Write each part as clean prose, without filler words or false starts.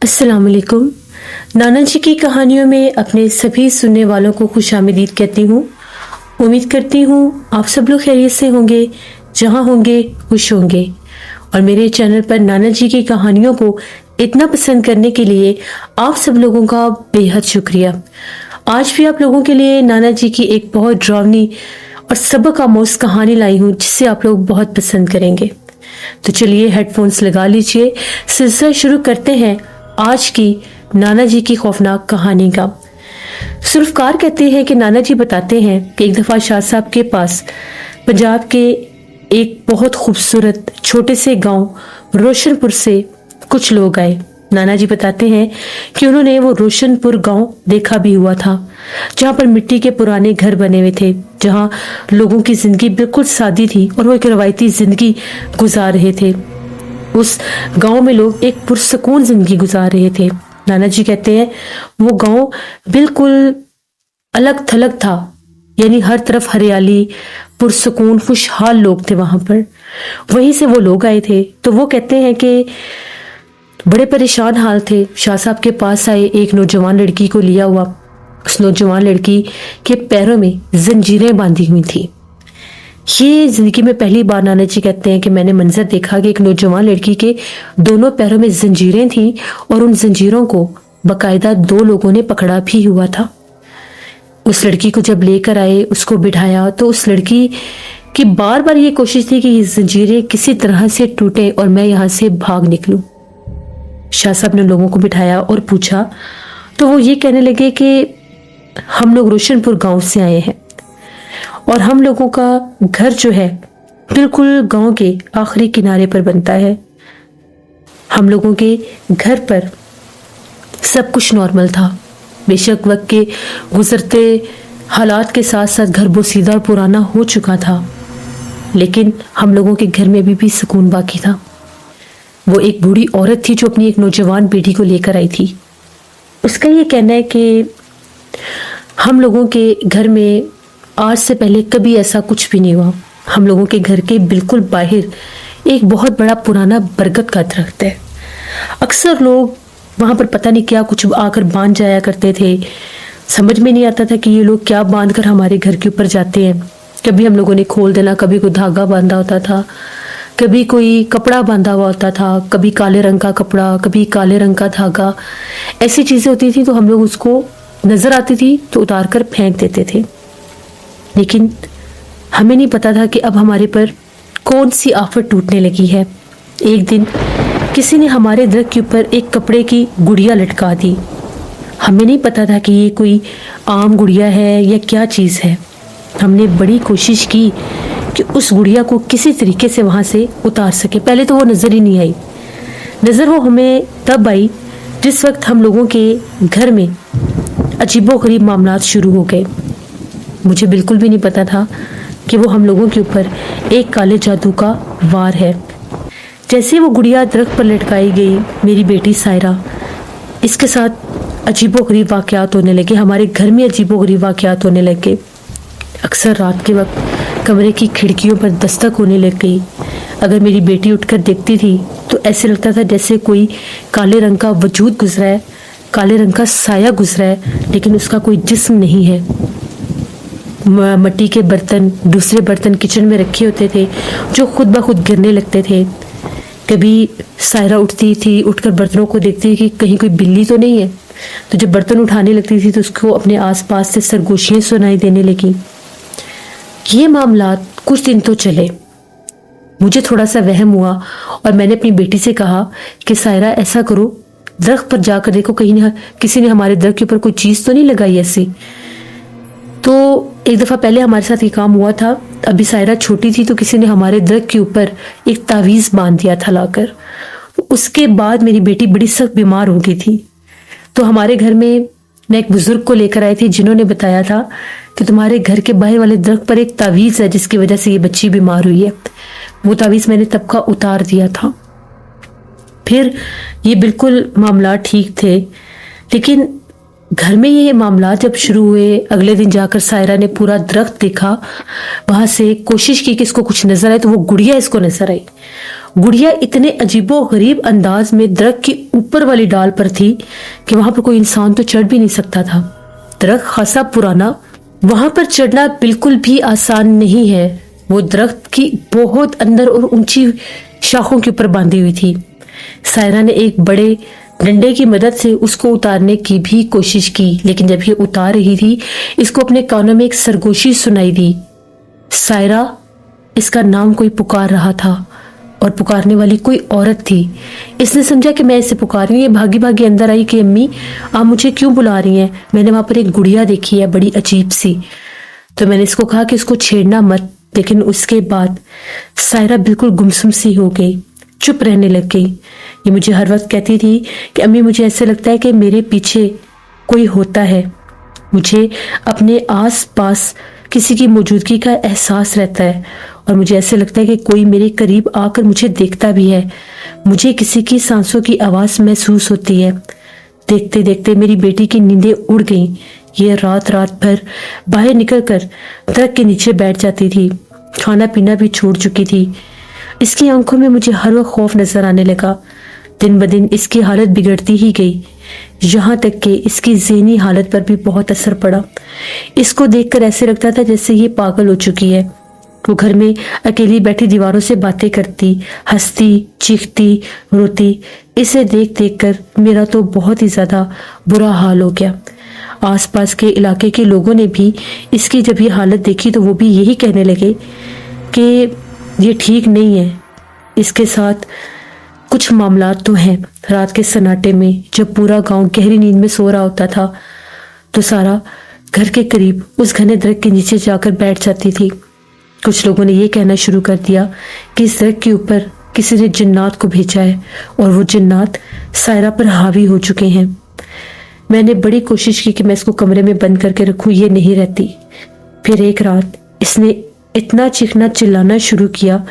अस्सलाम वालेकुम। नाना जी की कहानियों में अपने सभी सुनने वालों को खुशामदीद कहती हूँ। उम्मीद करती हूँ आप सब लोग खैरियत से होंगे, जहाँ होंगे खुश होंगे। और मेरे चैनल पर नाना जी की कहानियों को इतना पसंद करने के लिए आप सब लोगों का बेहद शुक्रिया। आज भी आप लोगों के लिए नाना जी की एक बहुत डरावनी और सबक आमोज कहानी लाई हूँ, जिसे आप लोग बहुत पसंद करेंगे। तो चलिए हेडफोन्स लगा लीजिए, सिलसिला शुरू करते हैं आज की नाना जी की खौफनाक कहानी का। सुल्फकार कहते हैं कि नाना जी बताते हैं कि एक दफा शाह साहब के पास पंजाब के एक बहुत खूबसूरत छोटे से गांव रोशनपुर से कुछ लोग आए। नाना जी बताते हैं कि उन्होंने वो रोशनपुर गांव देखा भी हुआ था, जहां पर मिट्टी के पुराने घर बने हुए थे, जहां लोगों की जिंदगी बिल्कुल सादी थी और वो एक रवायती जिंदगी गुजार रहे थे। उस गांव में लोग एक पुरसकून जिंदगी गुजार रहे थे। नाना जी कहते हैं वो गांव बिल्कुल अलग थलग था, यानी हर तरफ हरियाली, पुरसकून, खुशहाल लोग थे वहां पर। वहीं से वो लोग आए थे। तो वो कहते हैं कि बड़े परेशान हाल थे। शाह साहब के पास आए, एक नौजवान लड़की को लिया हुआ। उस नौजवान लड़की के पैरों में जंजीरें बांधी हुई थी। ये जिंदगी में पहली बार नाना जी कहते हैं कि मैंने मंजर देखा कि एक नौजवान लड़की के दोनों पैरों में जंजीरें थीं और उन जंजीरों को बकायदा दो लोगों ने पकड़ा भी हुआ था। उस लड़की को जब लेकर आए, उसको बिठाया, तो उस लड़की की बार बार ये कोशिश थी कि ये जंजीरें किसी तरह से टूटे और मैं यहाँ से भाग निकलूं। शाह साहब ने लोगों को बिठाया और पूछा, तो वो ये कहने लगे कि हम लोग रोशनपुर गांव से आए हैं और हम लोगों का घर जो है बिल्कुल गांव के आखिरी किनारे पर बनता है। हम लोगों के घर पर सब कुछ नॉर्मल था। बेशक वक्त के गुजरते हालात के साथ साथ घर बोसीदा और पुराना हो चुका था, लेकिन हम लोगों के घर में अभी भी सुकून बाकी था। वो एक बूढ़ी औरत थी जो अपनी एक नौजवान बेटी को लेकर आई थी। उसका ये कहना है कि हम लोगों के घर में आज से पहले कभी ऐसा कुछ भी नहीं हुआ। हम लोगों के घर के बिल्कुल बाहर एक बहुत बड़ा पुराना बरगद का दरख्त है। अक्सर लोग वहां पर पता नहीं क्या कुछ आकर बांध जाया करते थे। समझ में नहीं आता था कि ये लोग क्या बांध कर हमारे घर के ऊपर जाते हैं। कभी हम लोगों ने खोल देना, कभी कोई धागा बांधा होता था, कभी कोई कपड़ा बांधा हुआ होता था, कभी काले रंग का कपड़ा, कभी काले रंग का धागा। ऐसी चीजें होती थी तो हम लोग उसको नजर आती थी तो उतार कर फेंक देते थे। लेकिन हमें नहीं पता था कि अब हमारे पर कौन सी आफत टूटने लगी है। एक दिन किसी ने हमारे दरख्त के ऊपर एक कपड़े की गुड़िया लटका दी। हमें नहीं पता था कि ये कोई आम गुड़िया है या क्या चीज़ है। हमने बड़ी कोशिश की कि उस गुड़िया को किसी तरीके से वहाँ से उतार सके। पहले तो वो नज़र ही नहीं आई। नज़र वो हमें तब आई जिस वक्त हम लोगों के घर में अजीबोगरीब मामलात शुरू हो गए। मुझे बिल्कुल भी नहीं पता था कि वो हम लोगों के ऊपर एक काले जादू का वार है। जैसे वो गुड़िया दरख्त पर लटकाई गई, मेरी बेटी सायरा, इसके साथ अजीबोगरीब वाक़यात होने लगे। हमारे घर में अजीबोगरीब वाक़यात होने लगे। अक्सर रात के वक्त कमरे की खिड़कियों पर दस्तक होने लग गई। अगर मेरी बेटी उठकर देखती थी तो ऐसे लगता था जैसे कोई काले रंग का वजूद गुजरा है, काले रंग का साया गुजरा है, लेकिन उसका कोई जिस्म नहीं है। मिट्टी के बर्तन, दूसरे बर्तन किचन में रखे होते थे जो खुद ब खुद गिरने लगते थे। कभी सायरा उठती थी, उठकर बर्तनों को देखती थी कि कहीं कोई बिल्ली तो नहीं है। तो जब बर्तन उठाने लगती थी तो उसको अपने आसपास से सरगोशियां सुनाई देने लगी। ये मामलात कुछ दिन तो चले। मुझे थोड़ा सा वहम हुआ और मैंने अपनी बेटी से कहा कि सायरा ऐसा करो, दरख्त पर जाकर देखो कहीं किसी ने हमारे दरख्त के ऊपर कोई चीज तो नहीं लगाई ऐसी। तो एक दफा पहले हमारे साथ ये काम हुआ था। अभी सायरा छोटी थी तो किसी ने हमारे दरख्त के ऊपर एक तावीज बांध दिया था लाकर। उसके बाद मेरी बेटी बड़ी सख्त बीमार हो गई थी। तो हमारे घर में मैं एक बुजुर्ग को लेकर आई थी जिन्होंने बताया था कि तुम्हारे घर के बाहर वाले दरख्त पर एक तावीज है जिसकी वजह से ये बच्ची बीमार हुई है। वो तावीज मैंने तब का उतार दिया था। फिर ये बिल्कुल मामला ठीक थे, लेकिन घर में ये मामला जब शुरू हुए, अगले दिन जाकर सायरा ने पूरा दरख्त देखा। वहां से कोशिश की कि इसको कुछ नजर आए तो वो गुड़िया इसको नजर आई। गुड़िया इतने अजीबो गरीब अंदाज में दरख्त की ऊपर वाली डाल पर थी कि वहां पर कोई इंसान तो चढ़ भी नहीं सकता था। दरख्त खासा पुराना, वहां पर चढ़ना बिल्कुल भी आसान नहीं है। वो दरख्त की बहुत अंदर और ऊंची शाखों के ऊपर बांधी हुई थी। सायरा ने एक बड़े डंडे की मदद से उसको उतारने की भी कोशिश की, लेकिन जब ये उतार रही थी इसको अपने कानों में एक सरगोशी सुनाई दी। सायरा, इसका नाम कोई पुकार रहा था और पुकारने वाली कोई औरत थी। इसने समझा कि मैं इसे पुकार रही हूँ। ये भागी भागी अंदर आई कि अम्मी आप मुझे क्यों बुला रही हैं, मैंने वहां पर एक गुड़िया देखी है बड़ी अजीब सी। तो मैंने इसको कहा कि इसको छेड़ना मत, लेकिन उसके बाद सायरा बिल्कुल गुमसुम सी हो गई, चुप रहने लग गई। ये मुझे हर वक्त कहती थी कि अम्मी मुझे ऐसा लगता है कि मेरे पीछे कोई होता है, मुझे अपने आस पास किसी की मौजूदगी का एहसास रहता है और मुझे ऐसे लगता है कि कोई मेरे करीब आकर मुझे देखता भी है, मुझे किसी की सांसों की आवाज़ महसूस होती है। देखते देखते मेरी बेटी की नींदें उड़ गईं। ये रात रात भर बाहर निकलकर दरख्त के नीचे बैठ जाती थी, खाना पीना भी छोड़ चुकी थी। इसकी आंखों में मुझे हर वक्त खौफ नजर आने लगा। दिन ब दिन इसकी हालत बिगड़ती ही गई, यहाँ तक कि इसकी ज़हनी हालत पर भी बहुत असर पड़ा। इसको देखकर ऐसे लगता था जैसे ये पागल हो चुकी है। वो घर में अकेली बैठी दीवारों से बातें करती, हंसती, चीखती, रोती। इसे देख देख कर मेरा तो बहुत ही ज़्यादा बुरा हाल हो गया। आसपास के इलाके के लोगों ने भी इसकी जब ये हालत देखी तो वो भी यही कहने लगे कि ये ठीक नहीं है, इसके साथ कुछ मामलात तो हैं। रात के सन्नाटे में जब पूरा गांव गहरी नींद में सो रहा होता था तो सारा घर के करीब उस घने दरख्त के नीचे जाकर बैठ जाती थी। कुछ लोगों ने ये कहना शुरू कर दिया कि इस दरख्त के ऊपर किसी ने जिन्नात को भेजा है और वो जिन्नात सायरा पर हावी हो चुके हैं। मैंने बड़ी कोशिश की कि मैं इसको कमरे में बंद करके रखूं, ये नहीं रहती। फिर एक रात इसने इतना चीखना चिल्लाना शुरू किया,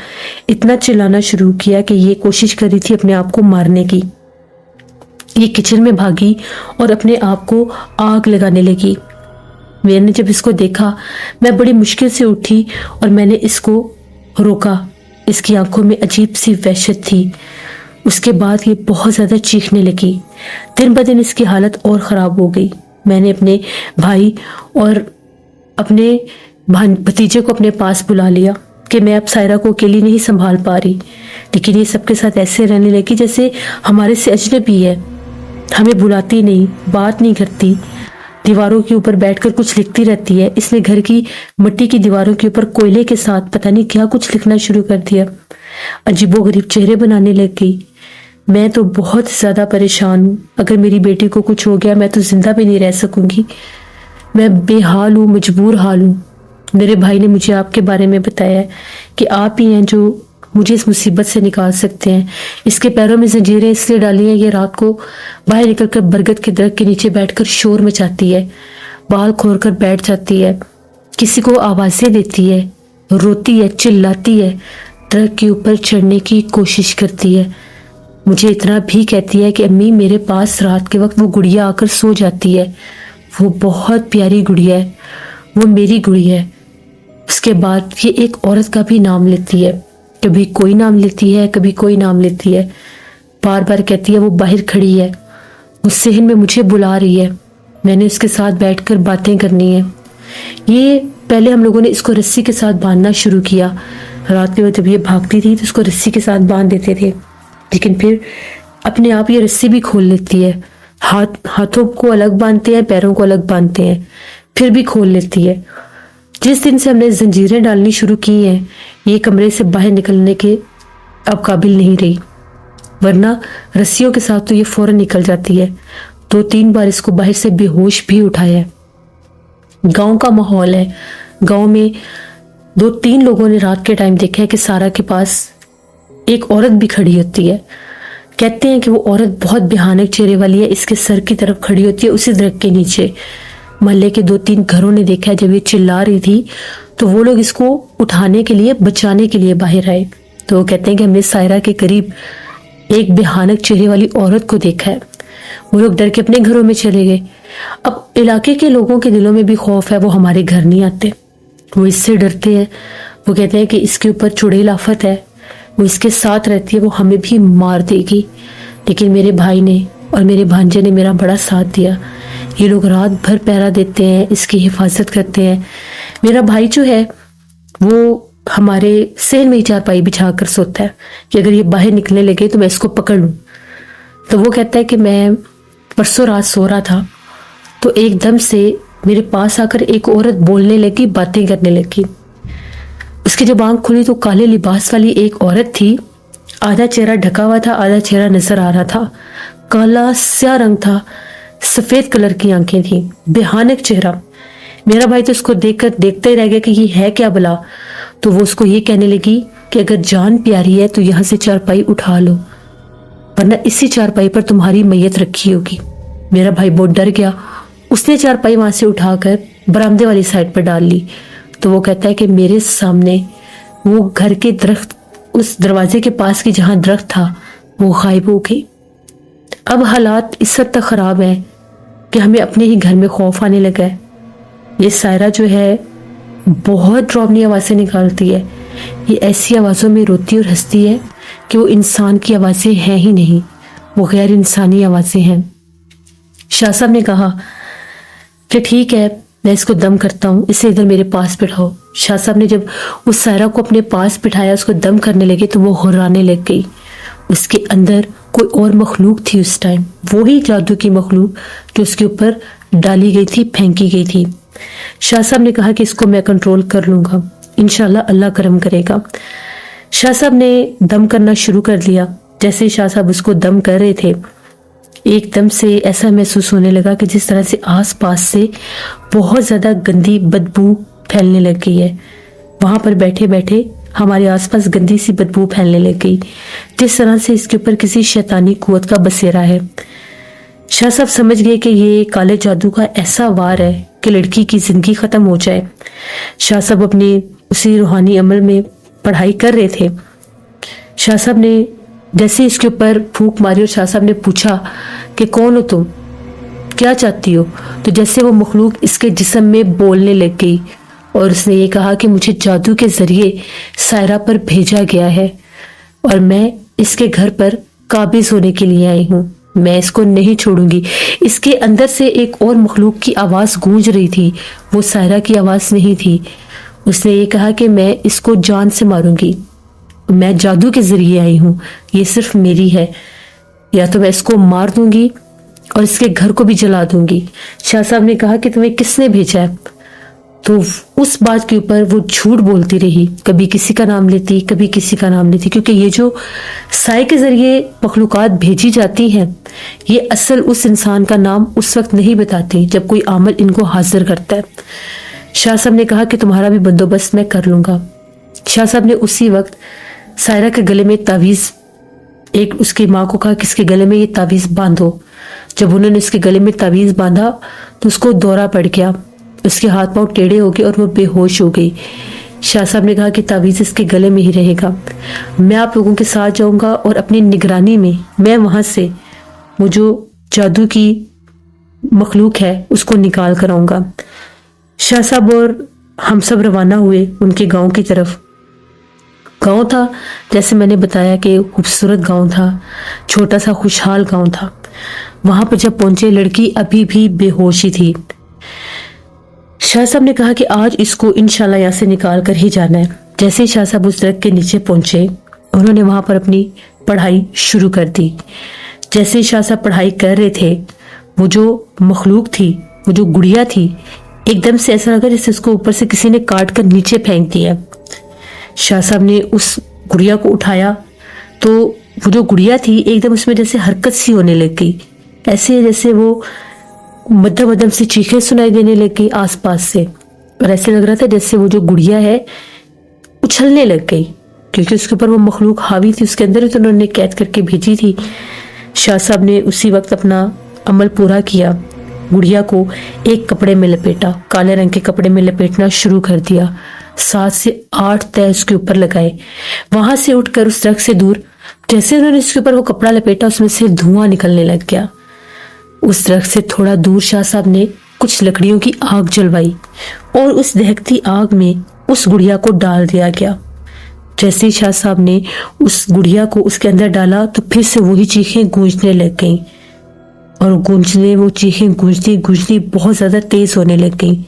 इतना चिल्लाना शुरू किया कि ये कोशिश कर रही थी अपने आप को मारने की। ये किचन में भागी और अपने आप को आग लगाने लगी। मैंने जब इसको देखा, मैं बड़ी मुश्किल से उठी और मैंने इसको रोका। इसकी आंखों में अजीब सी वहशत थी। उसके बाद ये बहुत ज़्यादा चीखने लगी। दिन ब दिन इसकी हालत और ख़राब हो गई। मैंने अपने भाई और अपने भतीजे को अपने पास बुला लिया कि मैं अब सायरा को अकेली नहीं संभाल पा रही, लेकिन ये सबके साथ ऐसे रहने लगी जैसे हमारे से अजनबी है। हमें बुलाती नहीं, बात नहीं करती, दीवारों के ऊपर बैठकर कुछ लिखती रहती है। इसने घर की मिट्टी की दीवारों के ऊपर कोयले के साथ पता नहीं क्या कुछ लिखना शुरू कर दिया। अजीबोगरीब चेहरे बनाने लग गई। मैं तो बहुत ज़्यादा परेशान हूँ। अगर मेरी बेटी को कुछ हो गया मैं तो जिंदा भी नहीं रह सकूंगी। मैं बेहाल हूँ, मजबूर हाल हूँ। मेरे भाई ने मुझे आपके बारे में बताया कि आप ही हैं जो मुझे इस मुसीबत से निकाल सकते हैं। इसके पैरों में जंजीरें इसलिए डाली हैं, ये रात को बाहर निकलकर बरगद के दरख्त के नीचे बैठकर शोर मचाती है, बाल खोल कर बैठ जाती है, किसी को आवाज़ें देती है, रोती है, चिल्लाती है, दरख्त के ऊपर चढ़ने की कोशिश करती है। मुझे इतना भी कहती है कि अम्मी मेरे पास रात के वक्त वो गुड़िया आकर सो जाती है, वो बहुत प्यारी गुड़िया है, वो मेरी गुड़िया है। उसके बाद ये एक औरत का भी नाम लेती है, कभी कोई नाम लेती है, कभी कोई नाम लेती है। बार बार कहती है वो बाहर खड़ी है, वो सहन में मुझे बुला रही है, मैंने उसके साथ बैठकर बातें करनी है। ये पहले हम लोगों ने इसको रस्सी के साथ बांधना शुरू किया। रात में जब ये भागती थी तो उसको रस्सी के साथ बांध देते थे, लेकिन फिर अपने आप ये रस्सी भी खोल लेती है। हाथों को अलग बांधते हैं, पैरों को अलग बांधते हैं, फिर भी खोल लेती है। जिस दिन से हमने जंजीरें डालनी शुरू की हैं, ये कमरे से बाहर निकलने के अब काबिल नहीं रही, वरना रस्सियों के साथ तो ये फौरन निकल जाती है। 2-3 बार इसको बाहर से बेहोश भी उठाया है। गांव का माहौल है। गांव में 2-3 लोगों ने रात के टाइम देखा है कि सारा के पास एक औरत भी खड़ी होती है। कहते हैं कि वो औरत बहुत भयानक चेहरे वाली है, इसके सर की तरफ खड़ी होती है उसी दरख्त के नीचे। मोहल्ले के 2-3 घरों ने देखा है, जब ये चिल्ला रही थी तो वो लोग इसको उठाने के लिए, बचाने के लिए बाहर आए। तो वो कहते हैं कि हमने सायरा के करीब एक भयानक चेहरे वाली औरत को देखा है। वो लोग डर के अपने घरों में चले गए। अब इलाके के लोगों के दिलों में भी खौफ है, वो हमारे घर नहीं आते, वो इससे डरते हैं। वो कहते हैं कि इसके ऊपर चुड़ैल आफत है, وہ اس کے ساتھ رہتی ہے، وہ ہمیں بھی مار دے گی. لیکن میرے بھائی نے اور میرے بھانجے نے میرا بڑا ساتھ دیا. یہ لوگ رات بھر پہرا دیتے ہیں، اس کی حفاظت کرتے ہیں. میرا بھائی جو ہے وہ ہمارے سیل میں ہی چارپائی بچھا کر سوتا ہے کہ اگر یہ باہر نکلنے لگے تو میں اس کو پکڑ لوں. تو وہ کہتا ہے کہ میں پرسوں رات سو رہا تھا تو ایک دم سے میرے پاس آ کر ایک عورت بولنے لگی، باتیں کرنے لگی. اس کی جب آنکھ کھلی تو کالے لباس والی ایک عورت تھی. آدھا چہرہ ڈھکا ہوا تھا، آدھا چہرہ نظر آ رہا تھا. کالا سیاہ رنگ تھا، سفید کلر کی آنکھیں تھیں، بھیانک چہرہ. میرا بھائی تو اس کو دیکھ کر دیکھتا ہی رہ گیا کہ یہ ہے کیا بلا. تو وہ اس کو یہ کہنے لگی کہ اگر جان پیاری ہے تو یہاں سے چارپائی اٹھا لو، ورنہ اسی چارپائی پر تمہاری میت رکھی ہوگی. میرا بھائی بہت ڈر گیا. اس نے چارپائی وہاں سے اٹھا کر برآمدے والی سائڈ پر ڈال لی. تو وہ کہتا ہے کہ میرے سامنے وہ گھر کے درخت، اس دروازے کے پاس کی جہاں درخت تھا وہ غائب ہو گئی. اب حالات اس حد تک خراب ہیں کہ ہمیں اپنے ہی گھر میں خوف آنے لگا ہے. یہ سائرہ جو ہے بہت ڈراؤنی آوازیں نکالتی ہے. یہ ایسی آوازوں میں روتی اور ہنستی ہے کہ وہ انسان کی آوازیں ہیں ہی نہیں، وہ غیر انسانی آوازیں ہیں. شاہ صاحب نے کہا کہ ٹھیک ہے میں اس کو دم کرتا ہوں، اسے ادھر میرے پاس بٹھاؤ. شاہ صاحب نے جب اس سائرہ کو اپنے پاس بٹھایا، اس کو دم کرنے لگے تو وہ غرانے لگ گئی. اس کے اندر کوئی اور مخلوق تھی اس ٹائم، وہی جادو کی مخلوق جو اس کے اوپر ڈالی گئی تھی، پھینکی گئی تھی. شاہ صاحب نے کہا کہ اس کو میں کنٹرول کر لوں گا، انشاءاللہ اللہ کرم کرے گا. شاہ صاحب نے دم کرنا شروع کر دیا. جیسے شاہ صاحب اس کو دم کر رہے تھے، ایک دم سے ایسا محسوس ہونے لگا کہ جس طرح سے آس پاس سے بہت زیادہ گندی بدبو پھیلنے لگ گئی ہے. وہاں پر بیٹھے بیٹھے ہمارے آس پاس گندی سی بدبو پھیلنے لگ گئی، جس طرح سے اس کے اوپر کسی شیطانی قوت کا بسیرا ہے. شاہ صاحب سمجھ گئے کہ یہ کالے جادو کا ایسا وار ہے کہ لڑکی کی زندگی ختم ہو جائے. شاہ صاحب اپنی اسی روحانی عمل میں پڑھائی کر رہے تھے. شاہ صاحب نے جیسے اس کے اوپر پھونک ماری اور شاہ صاحب نے پوچھا کہ کون ہو تم، کیا چاہتی ہو، تو جیسے وہ مخلوق اس کے جسم میں بولنے لگ گئی اور اس نے یہ کہا کہ مجھے جادو کے ذریعے سائرہ پر بھیجا گیا ہے اور میں اس کے گھر پر قابض ہونے کے لیے آئی ہوں، میں اس کو نہیں چھوڑوں گی. اس کے اندر سے ایک اور مخلوق کی آواز گونج رہی تھی، وہ سائرہ کی آواز نہیں تھی. اس نے یہ کہا کہ میں اس کو جان سے ماروں گی، میں جادو کے ذریعے آئی ہوں، یہ صرف میری ہے، یا تو میں اس کو مار دوں گی اور اس کے گھر کو بھی جلا دوں گی. شاہ صاحب نے کہا کہ تمہیں کس نے بھیجا ہے؟ تو اس بات کے اوپر وہ جھوٹ بولتی رہی، کبھی کسی کا نام لیتی، کبھی کسی کا نام لیتی، کیونکہ یہ جو سائے کے ذریعے مخلوقات بھیجی جاتی ہیں یہ اصل اس انسان کا نام اس وقت نہیں بتاتی جب کوئی عامل ان کو حاضر کرتا ہے. شاہ صاحب نے کہا کہ تمہارا بھی بندوبست میں کر لوں گا. شاہ صاحب نے اسی وقت سائرہ کے گلے میں تعویذ، ایک اس کی ماں کو کہا کہ اس کے گلے میں یہ تعویذ باندھو. جب انہوں نے اس کے گلے میں تعویذ باندھا تو اس کو دورہ پڑ گیا، اس کے ہاتھ پاؤں ٹیڑھے ہو گئے اور وہ بے ہوش ہو گئی. شاہ صاحب نے کہا کہ تعویذ اس کے گلے میں ہی رہے گا، میں آپ لوگوں کے ساتھ جاؤں گا اور اپنی نگرانی میں میں وہاں سے وہ جو جادو کی مخلوق ہے اس کو نکال کر آؤں گا. شاہ صاحب اور ہم سب روانہ ہوئے ان کے گاؤں کی طرف. گاؤں تھا جیسے میں نے بتایا کہ خوبصورت گاؤں تھا، چھوٹا سا خوشحال گاؤں تھا. وہاں پر جب پہنچے لڑکی ابھی بھی بے ہوشی تھی. شاہ صاحب نے کہا کہ آج اس کو انشاءاللہ یہاں سے نکال کر ہی جانا ہے. جیسے ہی شاہ صاحب اس درخت کے نیچے پہنچے انہوں نے وہاں پر اپنی پڑھائی شروع کر دی. جیسے ہی شاہ صاحب پڑھائی کر رہے تھے وہ جو مخلوق تھی، وہ جو گڑیا تھی، ایک دم سے ایسا لگا جیسے اس کو اوپر سے کسی نے کاٹ کر نیچے پھینک دیا. شاہ صاحب نے اس گڑیا کو اٹھایا تو وہ جو گڑیا تھی ایک دم اس میں جیسے حرکت سی ہونے لگ گئی، ایسے جیسے وہ مدھم مدھم سی چیخیں سنائی دینے لگ گئی آس پاس سے، اور ایسے لگ رہا تھا جیسے وہ جو گڑیا ہے اچھلنے لگ گئی، کیونکہ اس کے اوپر وہ مخلوق حاوی تھی، اس کے اندر ہی تو انہوں نے قید کر کے بھیجی تھی. شاہ صاحب نے اسی وقت اپنا عمل پورا کیا، گڑیا کو ایک کپڑے میں لپیٹا، کالے رنگ کے کپڑے میں لپیٹنا شروع کر دیا. 7 سے 8 تہہ اس کے اوپر لگائے. وہاں سے اٹھ کر اس درخت سے دور جیسے انہوں نے اس کے اوپر وہ کپڑا لپیٹا اس میں سے دھواں نکلنے لگ گیا. اس درخت سے تھوڑا دور شاہ صاحب نے کچھ لکڑیوں کی آگ جلوائی اور اس دہکتی آگ میں اس گڑیا کو ڈال دیا گیا. जैसे ही शाह साहब ने उस गुड़िया को उसके अंदर डाला तो फिर से वही चीखें गूंजने लग गईं और वो चीखें गूंजती गूंजती बहुत ज्यादा तेज होने लग गईं।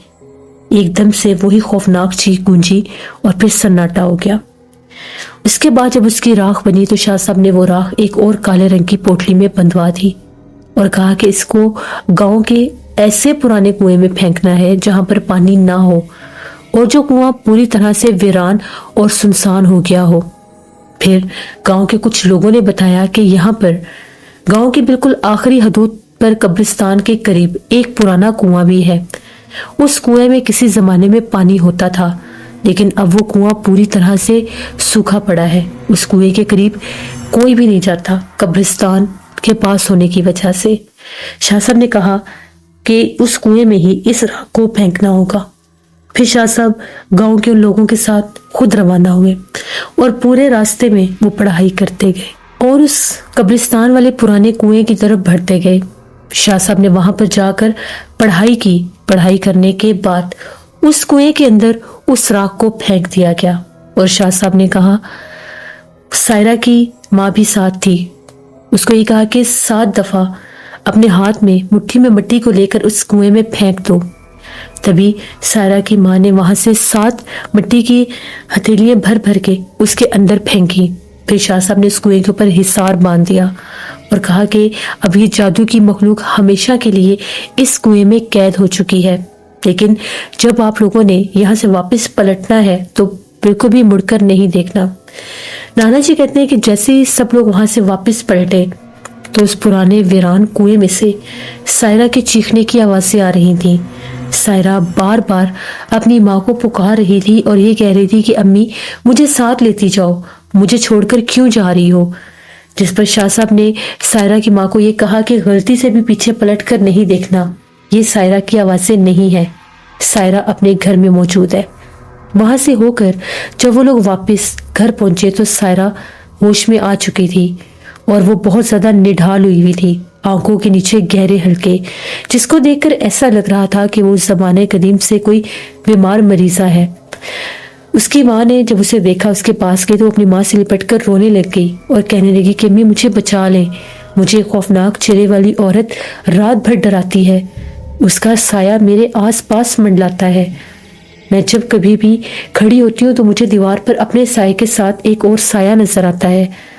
एकदम से वही खौफनाक चीख गूंजी और फिर सन्नाटा हो गया। उसके बाद जब उसकी राख बनी तो शाह साहब ने वो राख एक और काले रंग की पोटली में बंधवा दी और कहा कि इसको गांव के ऐसे पुराने कुएं में फेंकना है जहां पर पानी ना हो और जो कुआं पूरी तरह से वीरान और सुनसान हो गया हो। फिर गांव के कुछ लोगों ने बताया कि यहाँ पर गांव की बिल्कुल आखिरी हदूद पर कब्रिस्तान के करीब एक पुराना कुआं भी है। उस कुएं में किसी जमाने में पानी होता था, लेकिन अब वो कुआं पूरी तरह से सूखा पड़ा है। उस कुएं के करीब कोई भी नहीं जाता, कब्रिस्तान के पास होने की वजह से। शाह साहब ने कहा कि उस कुएं में ही इस राख को फेंकना होगा। फिर शाह साहब गांव के उन लोगों के साथ खुद रवाना हुए और पूरे रास्ते में वो पढ़ाई करते गए और उस कब्रिस्तान वाले पुराने कुएं की तरफ बढ़ते गए। शाह साहब ने वहां पर जाकर पढ़ाई की। पढ़ाई करने के बाद उस कुएं के अंदर उस राख को फेंक दिया गया और शाह साहब ने कहा, सायरा की माँ भी साथ थी। उसको ये कहा कि 7 दफा अपने हाथ में मुट्ठी में मिट्टी को लेकर उस कुएं में फेंक दो। तभी सायरा की माँ ने वहां से 7 मिट्टी की हथेलियां भर भर के उसके अंदर फेंकी। फिर शाह साहब ने उस कुएं के ऊपर हिसार बांध दिया और कहा कि अब ये जादू की मखलूक हमेशा के लिए इस कुएं में कैद हो चुकी है, लेकिन जब आप लोगों ने यहाँ से वापस पलटना है तो बिल्कुल भी मुड़कर नहीं देखना। नाना जी कहते हैं कि जैसे ही सब लोग वहां से वापस पलटे तो उस पुराने वीरान कुएं में से सायरा के चीखने की आवाजें आ रही थी। सायरा बार बार अपनी माँ को पुकार रही थी और ये कह रही थी कि अम्मी मुझे साथ लेती जाओ, मुझे छोड़कर क्यों जा रही हो। जिस पर शाह साहब ने सायरा की माँ को ये कहा कि गलती से भी पीछे पलट कर नहीं देखना, ये सायरा की आवाजें नहीं है, सायरा अपने घर में मौजूद है। वहां से होकर जब वो लोग वापस घर पहुंचे तो सायरा होश में आ चुकी थी और वो बहुत ज्यादा निढाल हुई थी, आंखों के नीचे गहरे हल्के, जिसको देखकर ऐसा लग रहा था कि वो जमाने कदीम से कोई बीमार मरीजा है। उसकी माँ ने जब उसे देखा, उसके पास गई तो अपनी माँ से लिपटकर रोने लग गई और कहने लगी कि अम्मी मुझे बचा ले, मुझे खौफनाक चेहरे वाली औरत रात भर डराती है, उसका साया मेरे आस पास मंडलाता है। मैं जब कभी भी खड़ी होती हूँ तो मुझे दीवार पर अपने साये के साथ एक और साया नजर आता है।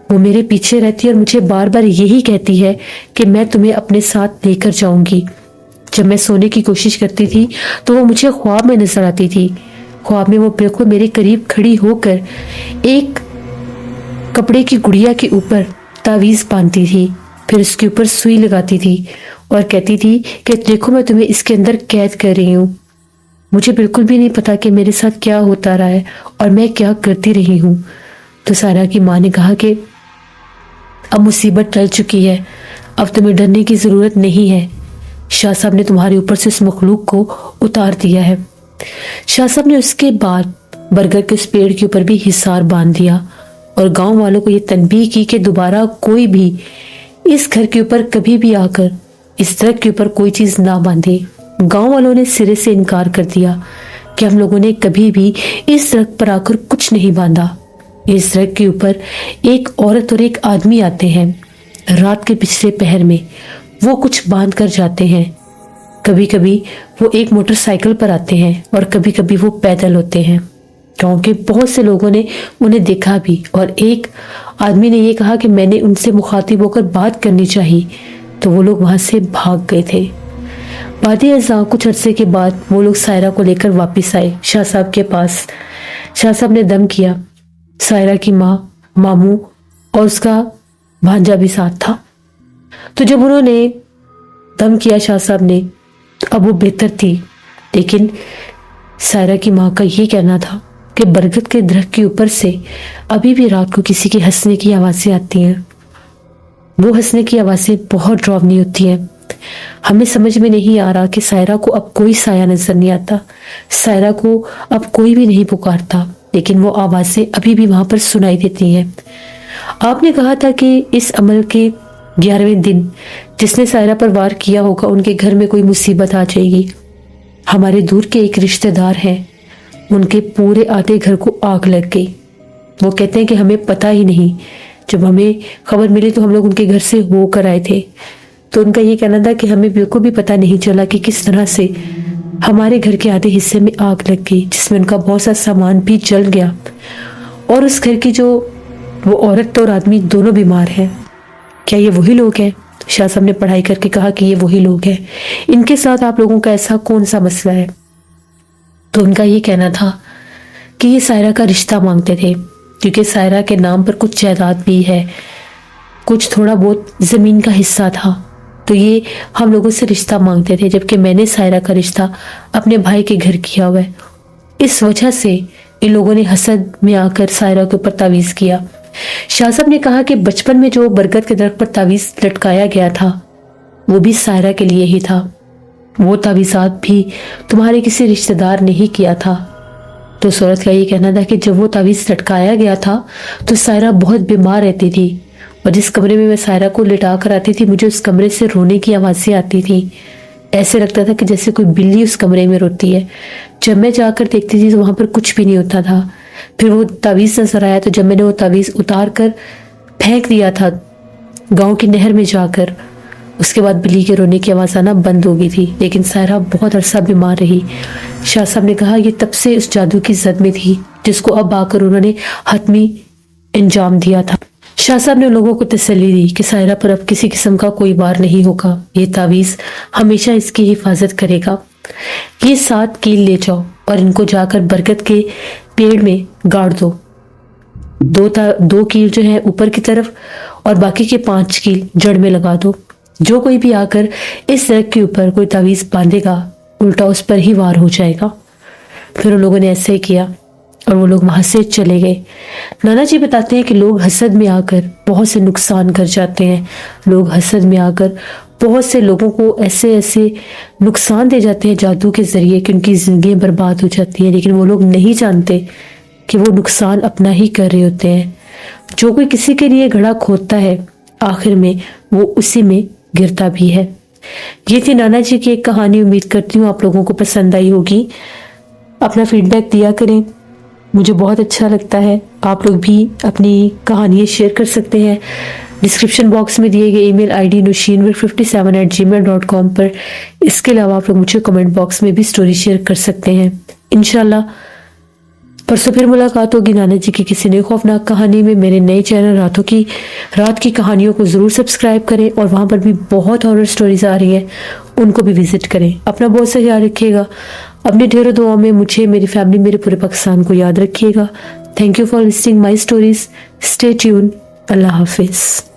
वो मेरे पीछे रहती है और मुझे बार बार यही कहती है कि मैं तुम्हें अपने साथ लेकर जाऊंगी। जब मैं सोने की कोशिश करती थी तो वो मुझे ख्वाब में नजर आती थी। ख्वाब में वो बिल्कुल मेरे करीब खड़ी होकर एक कपड़े की गुड़िया के ऊपर तावीज बांधती थी, फिर उसके ऊपर सुई लगाती थी और कहती थी कि देखो मैं तुम्हें इसके अंदर कैद कर रही हूँ। मुझे बिल्कुल भी नहीं पता कि मेरे साथ क्या होता रहा है और मैं क्या करती रही हूँ। तो सायरा की माँ ने कहा कि अब मुसीबत टल चुकी है, अब तुम्हें डरने की जरूरत नहीं है, शाह साहब ने तुम्हारे ऊपर से उस मखलूक को उतार दिया है। शाह साहब ने उसके बाद बरगद के उस पेड़ के ऊपर भी हिसार बांध दिया और गांव वालों को ये तनबीह की कि दोबारा कोई भी इस घर के ऊपर कभी भी आकर इस दरख्त के ऊपर कोई चीज ना बांधे। गांव वालों ने सिरे से इनकार कर दिया कि हम लोगों ने कभी भी इस दरख्त पर आकर कुछ नहीं बांधा। इस दरख्त के ऊपर एक औरत और एक आदमी आते हैं रात के पिछले पहर में, वो कुछ बांध कर जाते हैं। कभी कभी वो एक मोटरसाइकिल पर आते हैं और कभी कभी वो पैदल होते हैं। गांव के बहुत से लोगों ने उन्हें देखा भी और एक आदमी ने ये कहा कि मैंने उनसे मुखातिब होकर बात करनी चाहिए, तो वो लोग वहां से भाग गए थे। बादी अज़ां कुछ अरसे के बाद वो लोग सायरा को लेकर वापस आए शाह साहब के पास। शाह साहब ने दम किया। सायरा की माँ, मामू और उसका भांजा भी साथ था। तो जब उन्होंने दम किया शाह साहब ने, तो अब वो बेहतर थी, लेकिन सायरा की माँ का ये कहना था कि बरगद के दरख्त के ऊपर से अभी भी रात को किसी के हंसने की आवाजें आती हैं। वो हंसने की आवाजें बहुत डरावनी होती हैं। हमें समझ में नहीं आ रहा कि सायरा को अब कोई साया नजर नहीं आता, सायरा को अब कोई भी नहीं पुकारता, लेकिन वो आवाजें अभी भी वहां पर सुनाई देती हैं। आपने कहा था कि इस अमल के 11वें दिन जिसने सायरा पर वार किया होगा उनके घर में कोई मुसीबत आ जाएगी। हमारे दूर के एक रिश्तेदार हैं, उनके पूरे आधे घर को आग लग गई। وہ کہتے ہیں کہ ہمیں پتہ ہی نہیں، جب ہمیں خبر ملی تو ہم لوگ ان کے گھر سے ہو کر آئے تھے، تو ان کا یہ کہنا تھا کہ ہمیں بالکل بھی پتہ نہیں چلا کہ کس طرح سے ہمارے گھر کے آدھے حصے میں آگ لگ گئی، جس میں ان کا بہت سا سامان بھی جل گیا، اور اس گھر کی جو وہ عورت اور آدمی دونوں بیمار ہیں۔ کیا یہ وہی لوگ ہیں؟ شاہ صاحب نے پڑھائی کر کے کہا کہ یہ وہی لوگ ہیں۔ ان کے ساتھ آپ لوگوں کا ایسا کون سا مسئلہ ہے؟ تو ان کا یہ کہنا تھا کہ یہ سائرہ کا رشتہ مانگتے تھے، کیونکہ سائرہ کے نام پر کچھ جائیداد بھی ہے، کچھ تھوڑا بہت زمین کا حصہ تھا، تو یہ ہم لوگوں سے رشتہ مانگتے تھے، جبکہ میں نے سائرہ کا رشتہ اپنے بھائی کے گھر کیا ہوا ہے۔ اس وجہ سے ان لوگوں نے حسد میں آ کر سائرہ کے اوپر تعویذ کیا۔ شاہ صاحب نے کہا کہ بچپن میں جو برگد کے درخت پر تعویذ لٹکایا گیا تھا وہ بھی سائرہ کے لیے ہی تھا، وہ تعویذات بھی تمہارے کسی رشتہ دار نے ہی کیا تھا۔ تو اس عورت کا یہ کہنا تھا کہ جب وہ تعویذ لٹکایا گیا تھا تو سائرہ بہت بیمار رہتی تھی، اور جس کمرے میں سائرہ کو لٹا کر آتی تھی مجھے اس کمرے سے رونے کی آوازیں آتی تھی، ایسے لگتا تھا کہ جیسے کوئی بلی اس کمرے میں روتی ہے۔ جب میں جا کر دیکھتی تھی تو وہاں پر کچھ بھی نہیں ہوتا تھا۔ پھر وہ تعویذ نظر آیا تو جب میں نے وہ تعویذ اتار کر پھینک دیا تھا گاؤں کی نہر میں جا کر، اس کے بعد بلی کے رونے کی آواز آنا بند ہو گئی تھی، لیکن سائرہ بہت عرصہ بیمار رہی۔ شاہ صاحب نے کہا یہ تب سے اس جادو کی زد میں تھی جس کو اب آ کر انہوں نے حتمی انجام دیا تھا۔ شاہ صاحب نے لوگوں کو تسلی دی کہ سائرہ پر اب کسی قسم کا کوئی وار نہیں ہوگا، یہ تعویذ ہمیشہ اس کی حفاظت کرے گا۔ یہ 7 کیل لے جاؤ اور ان کو جا کر برگد کے پیڑ میں گاڑ دو، 2 کیل جو ہے اوپر کی طرف اور باقی کے 5 کیل جڑ میں لگا دو۔ جو کوئی بھی آ کر اس درخت کے اوپر کوئی تعویذ باندھے گا الٹا اس پر ہی وار ہو جائے گا۔ پھر ان لوگوں نے ایسے ہی کیا اور وہ لوگ وہاں سے چلے گئے۔ نانا جی بتاتے ہیں کہ لوگ حسد میں آ کر بہت سے نقصان کر جاتے ہیں، لوگ حسد میں آ کر بہت سے لوگوں کو ایسے نقصان دے جاتے ہیں جادو کے ذریعے کہ ان کی زندگیاں برباد ہو جاتی ہیں، لیکن وہ لوگ نہیں جانتے کہ وہ نقصان اپنا ہی کر رہے ہوتے ہیں۔ جو کوئی کسی کے لیے گڑھا کھودتا ہے آخر میں وہ اسی میں گرتا بھی ہے۔ یہ تھی نانا جی کی ایک کہانی، امید کرتی ہوں آپ لوگوں کو پسند آئی ہوگی۔ اپنا فیڈ بیک دیا کریں، مجھے بہت اچھا لگتا ہے۔ آپ لوگ بھی اپنی کہانیاں شیئر کر سکتے ہیں ڈسکرپشن باکس میں دیے گئے ای میل آئی ڈی nushinwar57@gmail.com پر۔ اس کے علاوہ آپ لوگ مجھے کمنٹ باکس میں بھی سٹوری شیئر کر سکتے ہیں۔ انشاءاللہ پرسوں پھر ملاقات ہوگی نانا جی کی کسی نئے خوفناک کہانی میں۔ میرے نئے چینل رات کی کہانیوں کو ضرور سبسکرائب کریں، اور وہاں پر بھی بہت ہارر سٹوریز آ رہی ہیں، ان کو بھی وزٹ کریں۔ اپنا بہت سا خیال رکھیے گا، اپنے ڈھیروں دعاؤں میں مجھے، میری فیملی، میرے پورے پاکستان کو یاد رکھیے گا۔ Thank you for listening my stories. Stay tune. اللہ حافظ۔